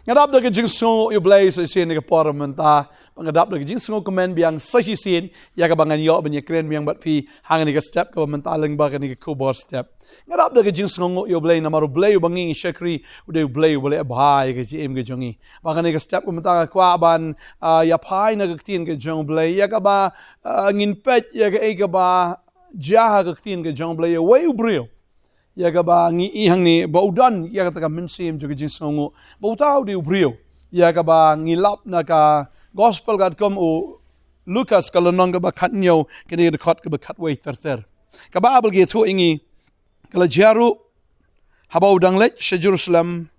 ngadap da jing songo you blay so sin ka pormenta ngadap da jing songo comment biang sahi sin ya ka bangan yo banya kren biang bat pi hang ni ka step ka mentaling ba ka ni ka khubor step ngadap da jing songo you blay na maru blay bangi shakri ude blay boleh bhai ka ji em ka jongi bangan ni ka step ka menta kwa ban ya phai na ka tin ka jong blay ya ka ba ngin pet ya ka ba jaha ka tin ka jong blay way brio ya ka ba ngi ihang ni baudan ya ka mensim jo jing songo bautau di ubrio ya ka ba ngi lap na ka gospel gat kom o Lucas ka lonong ka ba khatnyo kini de khat ka ba khatway terter ka ba abel ge thu ingi kala jaru habau dang let she Jerusalem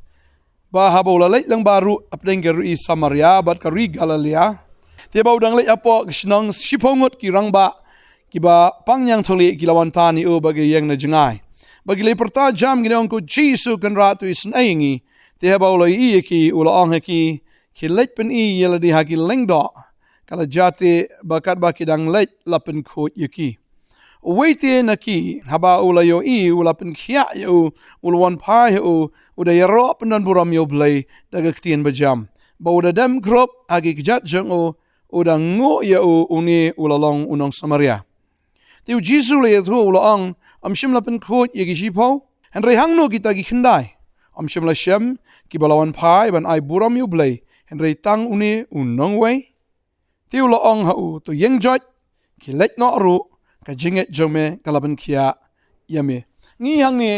ba habau la let lang baru apdeng ge ri Samaria bat ka ri Galilea te bau dang let apo kisnong sipongot ki rangba ki ba pangyang tholi ki lawan tani o ba ge yang na jangai bagi le perta jam gini ko Jesu kan ratu isin aingi te habau i ki ula ong ki let pen i yela di haki lengdo kala jate bakat baki dang let lapen khot yaki waite na ki haba ula yo i ula pen khia yo ula wan pa yo uda yaro pendan buram yo blai daga ktien bajam ba uda dam krop agi kjat jong o uda ngo yo uni ula long unong Samaria tiu Jesu le thu ula ong am shim lapen khot yegi shipo en re hangno kita gi khandai am shim la shem ki balawan phai ban ai buram yu blai en re tang uni unong wei tiu lo ong ha u to yeng jot ki let no ru ka jinget jome kalaban khia yame ngi hang ni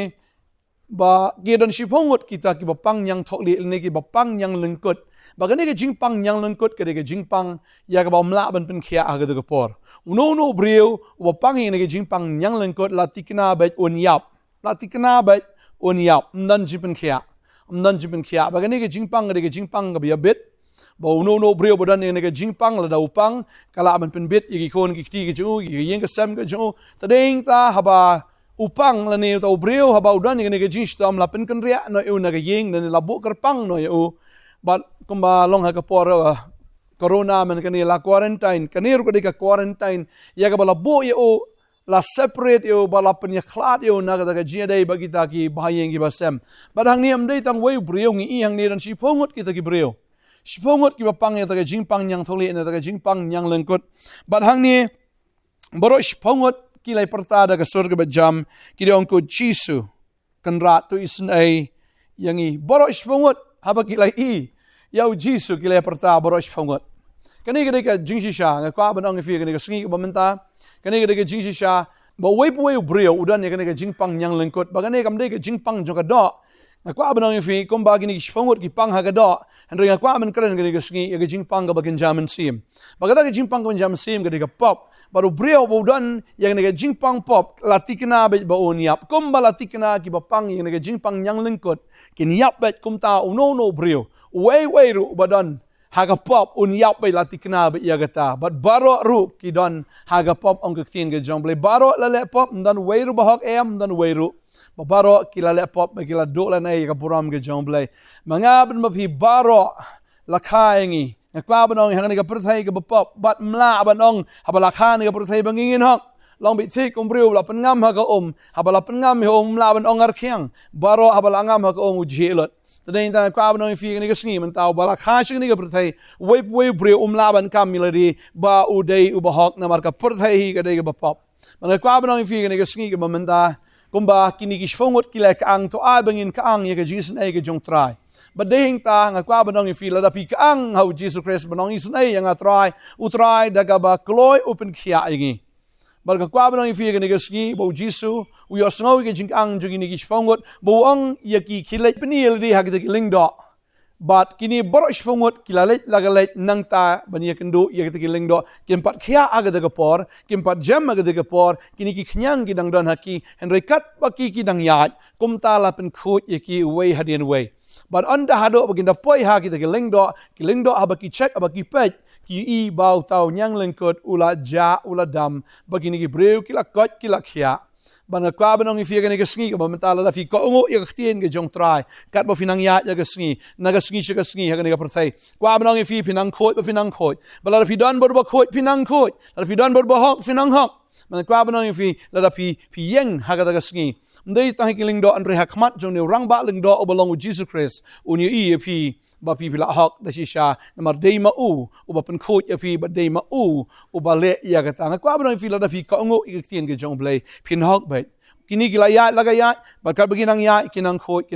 ba gedon shipongot kita ki bapang yang thokli ne ki bapang yang lengkut bagane ke jingpang yang lengkut ke jingpang ya ka bamla ban pen khia aga de por uno brio bapang ne ke jingpang yang lengkut latikna bet onyap mdan jipen khia bagane ke jingpang ga ya bet ba uno brio bodan ne ke jingpang la daupang kala ban pen bet yi kon ki ti ke ju yi yeng ka sam ke ju tadeng ta haba upang la ne to brio haba udan ne ke jingstam la pen kan ria no eu na ke yeng ne la bu kerpang no eu but kumba long ha ka por corona man kani la quarantine kani ru ka quarantine ya ka bala bo yo la separate yo bala pen ya khlat yo na ka jia dei bagi ta ki bahayeng ki basem badang ni am dei tang wei brio ngi yang ni ran si pongot kita ki brio si pongot ki bapang ya ta ka jingpang yang tholi na ta ka jingpang yang lengkut badang ni boro si pongot ki lai perta da ka surga bajam ki de ongko Jesu kan ratu isin ai yangi boro si pongot haba ki lai i yau Jesu ki lai perta boro si pongot kani ka jingsi sha nga kwa banong fi kani ka singi ka bamenta kani ka jingsi sha ba wei brio udan ya kani ka jingpang yang lengkut bagane kam dei ka jingpang jo ka do nga kwa banong fi kom ba kini pongot ki pang ha ka do and ringa kwa man kren kani ka singi ya ka jingpang ka bagin jaman sim bagada ka jingpang ka jaman sim kani ka pop baru brio udan ya kani ka jingpang pop latikna be ba onyap kom ba latikna ki ba pang ya kani ka jingpang yang lengkut kin yap bet kum ta no brio wei ru badan haga pop unyap be latikna be yagata but baro ru ki don haga pop ong ktin ge jomble baro la le pop dan wei ru bahok em dan wei ru baro ki la le pop be ki la do la nei ka buram ge jomble manga ben ma phi baro la khaingi kwa banong hang ni ka perthai ke pop bat mla banong habala kha ni ka perthai bangingin hok long bi thik umbriu la pengam ha ka habala pengam he mla banong ar khiang baro habala ngam ha ka ujelot tadeng ta kwa banong fi ni ka sngi man taw bala kha shing ni ka perthai wei brio laban kam miladi ba udei ubahok na marka perthai ka dei ka pop man kwa banong fi ni ka sngi ka mamenta kumba kini ki shfongot ki lek ang to a bangin ka ang ye ka jisen ai ka jong trai badeng ta nga kwa banong fi la da pi ka ang how Jesus Christ banong isun ai yang atrai utrai daga ba kloi open khia ingi barka kwa banong fi ka ni ka sngi bo Jesu u yo sngo ke jing ang jogi ni ki shfongot bo ang ye ki khilai pniel ri ha ki lingdo but kini boro shfongot kilalet lagalet nang ta bani kendo ye ki lingdo kimpat khia aga de por kimpat jam aga de por kini ki khnyang ki dang don haki en rekat baki ki dang yat kumta la pen khut ye ki way hadien way but anda hado baginda poi ha ki lingdo abaki check abaki pet ki i bau tau nyang lengkot ula ja ula dam bagini ki breu ki la kot ki la khia bana kwa banong fi ga ni ka sngi ka bamentala la fi ko ngo ya ktien ge jong trai kat bo finang ya ga sngi na ga sngi ga sngi ha ga ni ka perthai kwa banong fi pinang khot ba pinang khot bala fi don bo ba khot pinang khot la fi don bo ba hok finang hok bana kwa banong fi la da fi yeng ha ga sngi Ndai tang kiling do andre hakmat jong ne rang ba ling do obalong u Jesus Christ uni e pi ba pi pila hak da shisha namar dei ma u ba pen khot ya pi ba dei ma u ba le ya ga tang kwa ba fi la da fi ka ngo i tien ge jong blai pin hak ba kini gila ya laga ya ba ka beginang ya kinang khot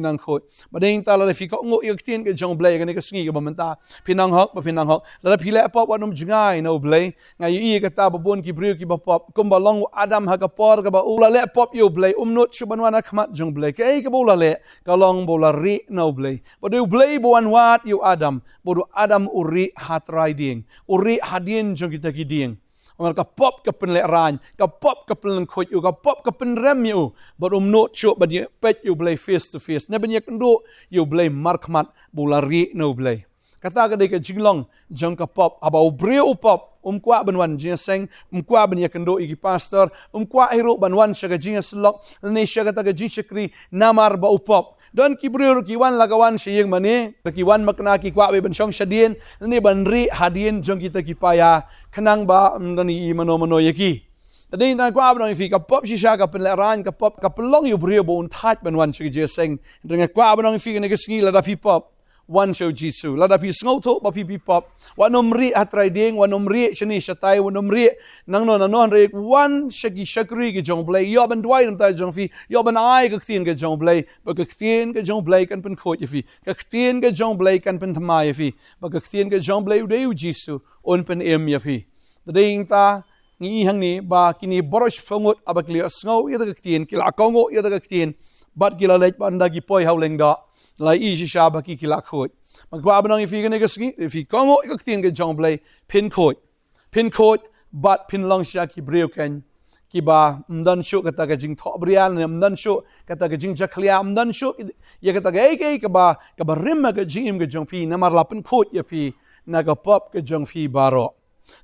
ba dei ta la fi ka ngo i tien ge jong blai ga ne ka sngi ga ba man ta pinang hak la da fi le pop wa num jingai no blai ngai i ga ta ba bon ki brio ki ba pop kum ba long adam ha ka por ga ba u la le pop yo blai not chuban wana khmat jong blai ke ai ka bo la le ka long bo la ri no blai ba de blai bo wan wat yo adam bo do adam uri hat riding uri hadien jong kita ki ding Amal ka pop ka pen le ran, ka pop ka pen khot you, ka pop ka pen rem you, but not show but you pet you play face to face. Ne ben kendo you play markmat bulari no play. Kata ka de ka jinglong jong ka pop aba breu pop kwa banwan jinseng kwa ben kendo iki pastor kwa hero banwan syaga jins lok ne syaga ta ka jinshakri namar ba pop. Don kibrur kiwan lagawan siyeng mani kiwan makna ki kwa be bensyong syadien ni banri hadien jong kita kipaya kenang ba ndani mano yaki tadi ta kwa ba fi ka pop shisha ka penleran ka pop ka pelong yu brio bon tat banwan sigi jeseng dengan kwa ba fi ne kesngi la da fi pop one show jisu la da fi sngoto ba fi pop wa nomri atriding wa nomri shani shatai wa nomri nang no re one shagi shakri ki jong blai yo ban dwai ta jong fi yo ban ai ka tien ka jong blai ba ka tien ka jong blai kan pen khot fi ka tien ka jong blai kan pen thamai fi ba ka tien ka jong blai de jisu on pen em ya fi ding ta ngi hang ni ba kini borosh fongot abakli sngo ya ka tien kila kongo ya ka tien bat kila lech ban da ki poi hauleng da lai i shisha ba ki kila khot magwa banang fi ne gasgi fi kongo ik tien ge jong blai pin khot bat pin long sha ki breu ken ki ba mdan shu kata ga jing tho brial ne mdan shu kata ga jing jakhlia mdan shu ye kata ga ek ka ba rim ga jing ge jong pi namar la pin khot ye pi na ga pop ge jong fi baro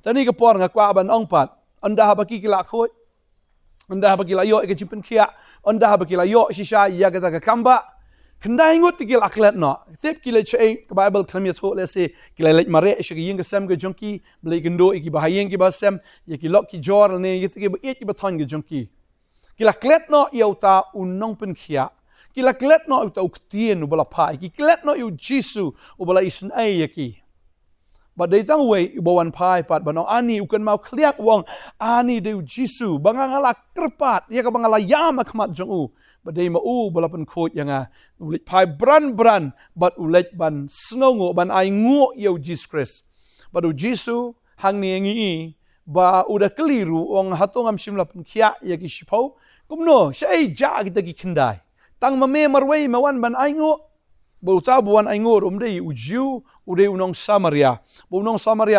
tani ga por nga kwa ban ong pat anda ba ki kila khot anda ba ki la yo ge jing pin khia anda ba ki la yo shisha ya kata ga kamba Kendai ngut tikil aklet no. Tip kile chay ke Bible klam ya tho le se kile lek mare shigi ying sem ge jonki blai gendo iki bahayeng ki basem ye ki lok ki jor ne ye ki ba et ki ba thon ge jonki. Kila klet no yauta unong pen khia. Kila klet no uta uktien ubala pai ki klet no yu jisu ubala isen ai ye ki. But they tang way ibawan pai pat banong ani ukan mau kliak wong ani de jisu bangangala kerpat ye ka bangala yama khmat jong u. Badai ma u balapan khot yanga ulit pai bran but ulit ban snongo ban ainguh yo Jesus Christ badu Jisu hang ni ngi ba udah keliru ong hatong am simlapan khia ya ki sipau kumno sai ja kita ki kendai tang ma me marwei mawan ban ainguh ba uta buan ainguh dei ujiu udei unong Samaria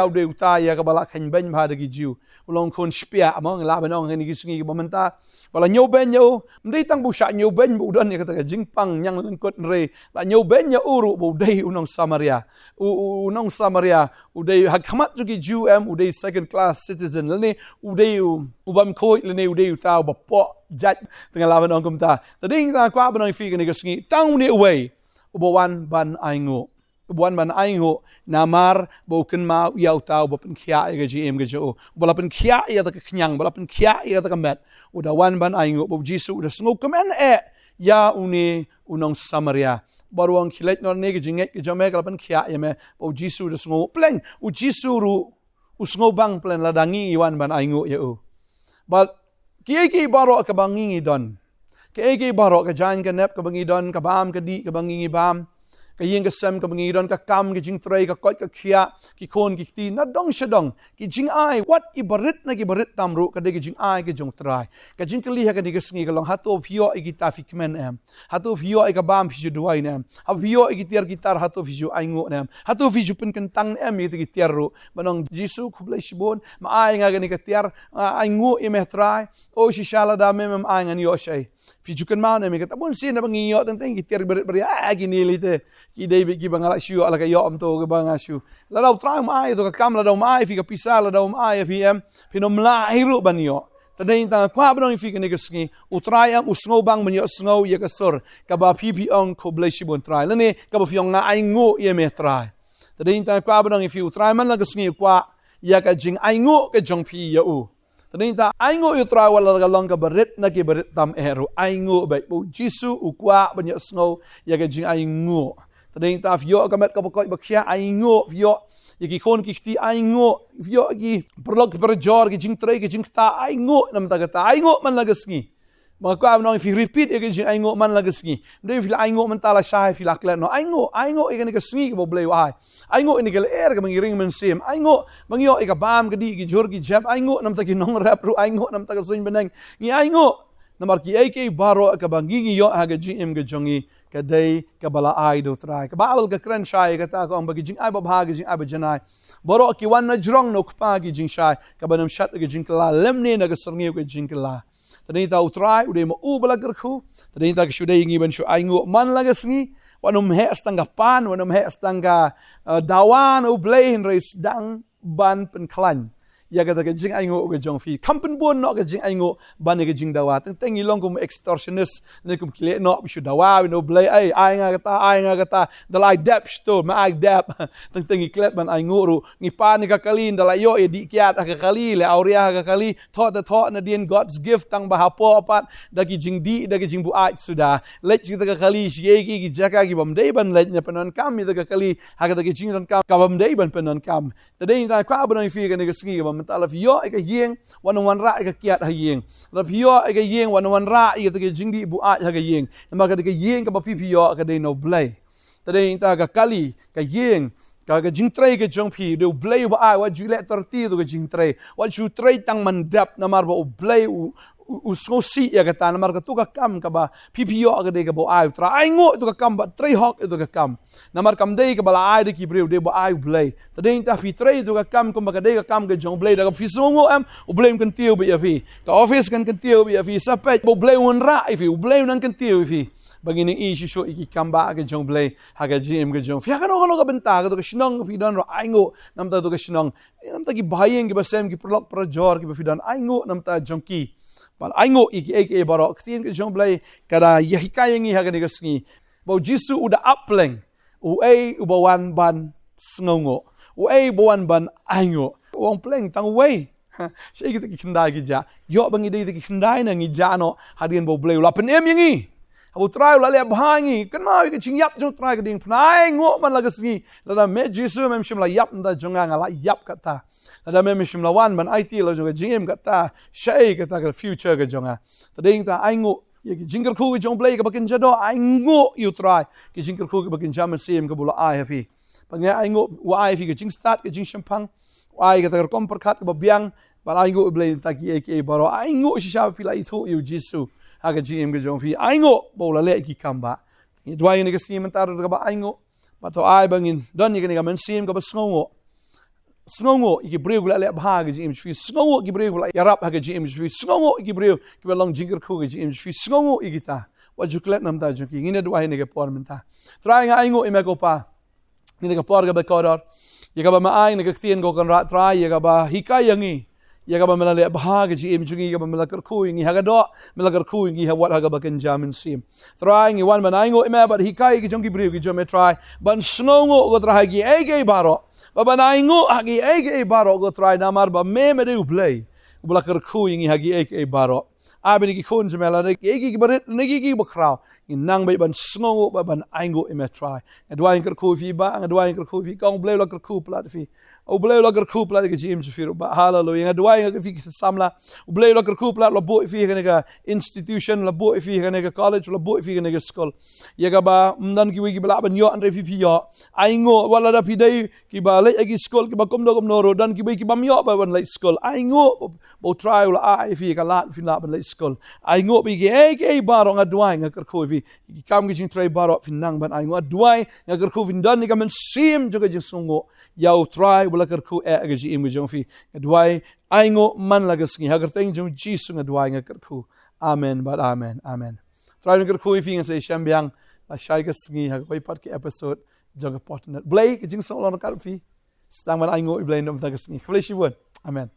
udei uta ya ka balak khan ban bha de ki jiu ulong khon spia among la banong ni ki singi ba menta bala nyo ben yo mdei tang bu sha nyo ben bu don ya kata jingpang nyang lengkot re la nyo ben ya uru bu dei unong Samaria udei hakmat jugi ju udei second class citizen lene udei ubam khoi lene udei utau ba po jat tengah lawan ong kumta tading ta kwa banong fi ni kasngi tang ni away ubawan ban ainguh Buan ban ainguh namar boken ma yau tau bopen khia ga gm ga jo balapen khia ya ta knyang balapen khia ya ta kamet udah wan ban ainguh bo jisu udah sngo kemen ya uni unong Samaria baruang khilet nor ne ga jinget ga jome balapen khia ya me bo jisu udah sngo pleng u jisu ru usngo bang plen ladangi wan ban ainguh ya u but ki baro ka bangi don ki baro ka jan ka nep ka bangi don ka bam ka di ka bangi bam Kaying kasem ka bangiron ka kam ki jing tray ka kot ka khia ki khon ki ti na dong shadong ki jing ai what ibarit na ki barit tamru ka de ki jing ai ki jong try ka jing kali ha ka de sngi ka long hato phio igi ta fi kmen em hato phio ig bam fi duai nem ha phio igi tiar gitar hato fi ju aingo nem hato fi ju pen kentang em yi ki tiar ru banong jisu khublai shibon ma ai nga ga ni ka tiar aingo e me try o shi shala da mem ai ngan yo shai fi ju kan ma ne me ka tabon sin na bangi yo tang ki tiar berit beri gi ni lite ki David ki bangala shu ala ka yo am to ka banga shu la dau trai mai to ka kam la dau mai fi ka pisa la dau mai pm pinom la hiru ban yo tadai ta kwa banong fi ka ni ka sngi utrai am usngo bang man yo sngo ye ka sor ka ba pi ong ko blai shibon trai la ne ka ba fi ong nga ai ngo ye me trai tadai ta kwa banong fi utrai man la ka sngi kwa ya ka jing ai ngo ka jong pi ya u Tading ta ainguh U Trai wala ka long ka berit na ki berit tam eru ainguh bai bu Jisu u kwa banyak snow ya ka jing ainguh. Tading ta fyo ka met ka pokoi bakya ainguh fyo yaki kon ki kti ainguh fyo ki perlok per jor ki jing trai ki jing ta ainguh nam ta kata ainguh man lagasngi. Mga kwa nong if you repeat ya ka jing ainguh man lagasngi. Ndai fil ainguh man tala shay fil aklan no ainguh ikan ka sngi ka blay ai. Ainguh ini ka er ka mangiring man sim ainguh mangyo ika bam ka di ki jor ki jab ainguh nam ta ki nong rap ru ainguh nam ta ka suin benang ngi ainguh namar ki AK baro ka bangi yo ha ka jing ka jongi ka day ka bala ai do trai ka bawal ka kran shay ka ta ko ang bagi jing ai ba jing ai ba janai baro ki wan na jrong no kpa ki jing shay ka banam shat ka jing kala lemne na ka sarngi ka jing kala tani ta U Trai ude mo u bala kerku tani ta ka shuday ngi ban shu ainguh man lagasngi wanum he astanga pan wanum he astanga dawan u blain rais dang ban pen klan ya kata ka jing ainguh ka jong fi kampen bon no ka jing ainguh ban ka jing dawa teng ilong kum extortionist ne kum kile no shu dawa no blay ai nga kata dalai dap sto ma ai dap teng iklet ban ainguh ru ngi pan ka kalin dalai yo di kiat ka kali le auria ka kali thot na dien God's gift tang bahapo apat dagi jing di dagi jing bu ai sudah let kita ka kali shige ki jaka ki bam dei ban let nya penon kam ita ka kali ha ka jing ran kam ka bam dei ban penon kam tadei ta kwa ban fi ka ne ka ski mentala fio eka yeng wan ra eka kiat ha yeng la fio eka yeng wan ra eka ke jingdi bu a ha yeng nama ka yeng ka pi fio ka de no blay tade ta ka kali ka yeng ka jing trai ka jong pi de blay ba a wa ju le torti do ka jing trai wa ju trai tang mandap namar ba blay usosi ya kata namar ka tu ka kam ka ba PPO ka de ka bo ai tra ainguh tu ka kam ba trai hok itu ka kam namar kam de ka bala ai de ki breu de bo ai blay tadeng ta fi trai tu ka kam ko ka de ka kam ka jong blay da ka fi songo am u blay kan tiu bi fi ka office kan tiu bi fi sapet bo blay un ra fi u blay nan kan tiu fi bagini isi so iki kamba ka jong blay ha ka gm ka jong fi ka no ka benta ka to ka Shillong fi dan ro ainguh nam ta to ka Shillong nam ta ki bhayeng ki ba sem ki prolok projor ki ba fi dan ainguh nam ta jong ki bal ainguh iki AK baro ktien ke jong blay kada yahikayengi hagani gasngi bo Jisu uda upleng u ubawan ban sngongo u bawan ban ainguh wong pleng tang way sei kita ki kendai ki ja yo bangi dei ki kendai na ngi ja no hadien bo blay la pen em yangi U Trai la le bhangi kynmaw ki ching yap jong trai ka ding pnai ngo man la gasngi la me Jisu mem shim la yap nda jonga ngala yap kata ada mem shim la wan ban IT la jonga jing kata shai kata ka future ka jonga tading ta ainguh ye ki jingker khu ki jong blay ka bakin jado ainguh U Trai ki jingker khu ki bakin jam sim ka bula ai happy pangya ainguh wa ai fi ki jing start ki jing shampang wa ai kata ka kompar khat ka biang bal ainguh blay ta ki AK baro ainguh shisha pi la ithu U Jisu aga GM ka jong fi ainguh bo la le ki kamba dwai ni ka sim tar ka ba ainguh ba to ai bangin don ni ka men sim ka ba sngongo iki breu la le bha ga GM fi sngongo ki breu la yarap ha ga GM fi sngongo iki breu ki ba long jingker khu ga GM fi sngongo igita wa juklet nam ta juki ngine dwai ni ka por menta try nga ainguh ime ko pa ni ka por ga ba kodor ye ka ba ma ai ni ka tien go kan ra try ye ka ba hikayangi ya ka ba mala le bha ga GM jungi ka ba mala kar khu ngi ha ga do mala kar khu ngi ha wat ha ga ba kan jamin sim try ngi wan man ainguh ime ba hikai ki jongi breu ki jome try ban sngongo go try gi ege baro baba ainguh hagi ege baro go try namar ba me de play ubla kar khu ngi hagi ege baro abeni ki khon jmela de ege ki baret negi ki bakraw nang bai ban sngongo ba ban ainguh ime try adwain kar khu fi ba adwain kar khu fi kong blay la kar khu plat fi o blay la kar khu plat ke GM fi ba hallelujah adwain ka fi samla o blay la kar khu plat la bo fi ga institution la bo fi ga college la bo fi ga school ye ga ba mdan ki wi ki bla ban yo andre fi yo ainguh wala da fi dai ki ba le agi school ki ba kom no ro dan ki wi ki bam yo ba ban le school ainguh bo try la ai fi ka lat fi la ban le school ainguh bi ge ege baro adwain kar khu fi ki kam ki jing try baro fi nang ban ainguh adwain kar khu fin dan ni ka men sim jo ga jing songo ya U Trai wala kar khu ga GM jong fi adwain ainguh man la gasngi hagar teng jong Jisu adwain kar khu amen but amen try kar khu fi ngai shambyang la shai gasngi ha koi pat ki episode jong Potternet blay ki jing song lon kar fi stang man ainguh blay nom ta gasngi blay shi won amen